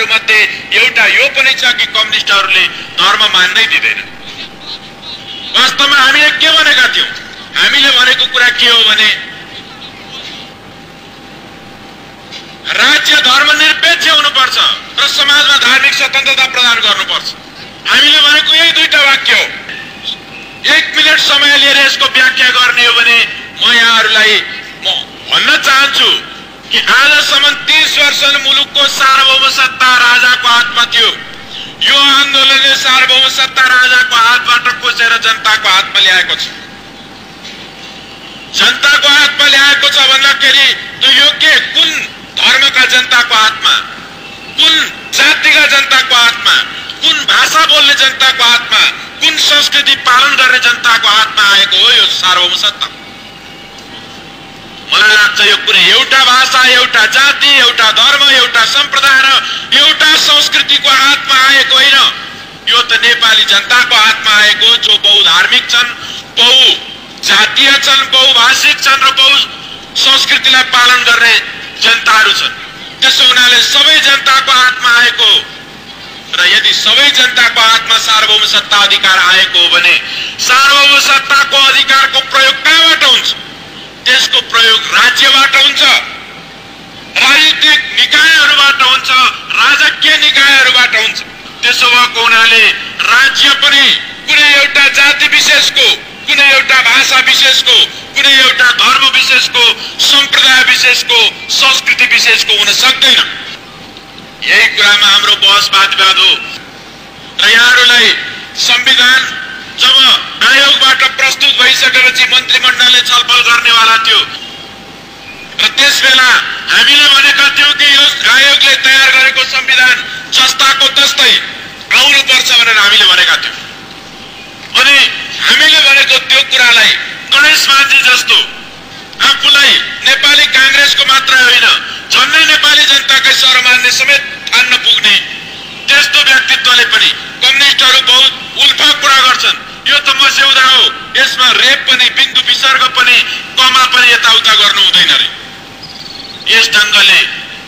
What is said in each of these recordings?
समस्याहरूमध्ये एउटा यो पनि छ कि कम्युनिस्टहरूले धर्म मान्नै दिँदैन। वास्तवमा हामीले के भनेका थियौं? हामीले भनेको कुरा के हो भने राज्य धर्मनिरपेक्ष हुनुपर्छ र समाजमा धार्मिक स्वतन्त्रता प्रदान गर्नुपर्छ। हामीले भनेको यही दुईटा वाक्य हो। 1 मिनेट समय लिएर यसको व्याख्या गर्ने हो भने म यहाँहरूलाई भन्न चाहन्छु कि आजसम्म 30 वर्ष मुलुकको सार्वभौम सत्ता राजाको हातमा थियो। यो आन्दोलनले सार्वभौम सत्ता राजाको हातबाट खोसेर जनताको हातमा ल्याएको छ। जनताको हातमा ल्याएको छ भन्दाखेरि त्यो यो के कुन धर्मका जनताको हातमा, कुन जातिका जनताको हातमा, कुन भाषा बोल्ने जनताको हातमा, कुन संस्कृति पालन गर्ने जनताको हातमा आएको हो यो सार्वभौम सत्ता। मलाई लाग्छ यो कुनै एउटा भाषा, एउटा जाति, एउटा धर्म, एउटा सम्प्रदाय र एउटा संस्कृतिको हातमा आएको होइन। यो त नेपाली जनताको हातमा आएको जो बहुधार्मिक छन्, बहुजातीय छन्, बहुभाषिक छन् र बहु संस्कृतिलाई पालन गर्ने जनताहरू छन्। त्यसो हुनाले सबै जनताको हातमा आएको र यदि सबै जनताको हातमा सार्वभौम सत्ता अधिकार आएको हो भने सार्वभौम सत्ताको अधिकारको प्रयोग कहाँबाट हुन्छ? त्यसको प्रयोग राज्यबाट हुन्छ, राजनीतिक निकायहरूबाट हुन्छ, राजकीय निकायहरूबाट हुन्छ। त्यसो भएको हुनाले राज्य पनि कुनै एउटा जाति विशेषको, कुनै एउटा भाषा विशेषको, कुनै एउटा धर्म विशेषको, सम्प्रदाय विशेषको, संस्कृति विशेषको हुन सक्दैन। यही कुरामा हाम्रो बहस वादविवाद हो। र यहाँहरूलाई संविधान जब आयोगबाट प्रस्तुत भइसकेपछि मन्त्रीमण्डलले छलफल गर्नेवाला थियो र त्यसबेला हामीले भनेका थियौं कि यो आयोगले तयार गरेको संविधान जस्ताको तस्तै आउनुपर्छ भनेर हामीले भनेका थियौं। अनि हामीले भनेको त्यो कुरालाई गणेश मान्जी जस्तो आफूलाई नेपाली कांग्रेसको मात्र होइन झन्नै नेपाली जनताकै सर्वमान्य समेत ठान्न पुग्ने त्यस्तो व्यक्तित्वले पनि कम्युनिस्टहरू बहुत उल्फा कुरा गर्छन्। यो त मस्यौदा हो, यसमा रेप पनि, बिन्दु विसर्ग पनि, कमा पनि यताउता गर्नु हुँदैन रे। यस ढंगले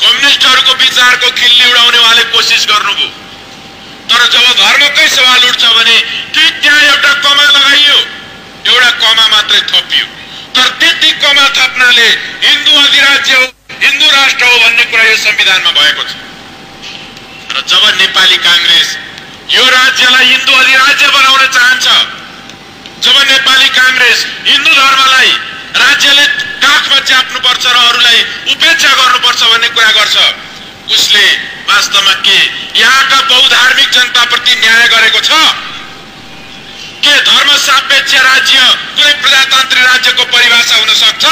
कम्युनिस्टहरूको विचारको खिल्ली उडाउनेवाले कोसिस गर्नुभयो। तर जब धर्मकै सवाल उठ्छ भने ठिक त्यहाँ एउटा कमा लगाइयो, एउटा कमा मात्रै थपियो। तर त्यति कमा थप्नाले हिन्दू अधिराज्य हो, हिन्दू राष्ट्र हो भन्ने कुरा यो संविधानमा भएको छ। र जब नेपाली कांग्रेस यो राज्यलाई हिन्दू अधिराज्य बनाउन चाहन्छ, जब नेपाली कांग्रेस हिन्दू धर्मलाई राज्यले काखमा च्याप्नुपर्छ र अरूलाई उपेक्षा गर्नुपर्छ भन्ने कुरा गर्छ, उसले वास्तवमा के यहाँका बहुधार्मिक जनताप्रति न्याय गरेको छ? के धर्म सापेक्ष राज्य कुनै प्रजातान्त्रिक राज्यको परिभाषा हुन सक्छ?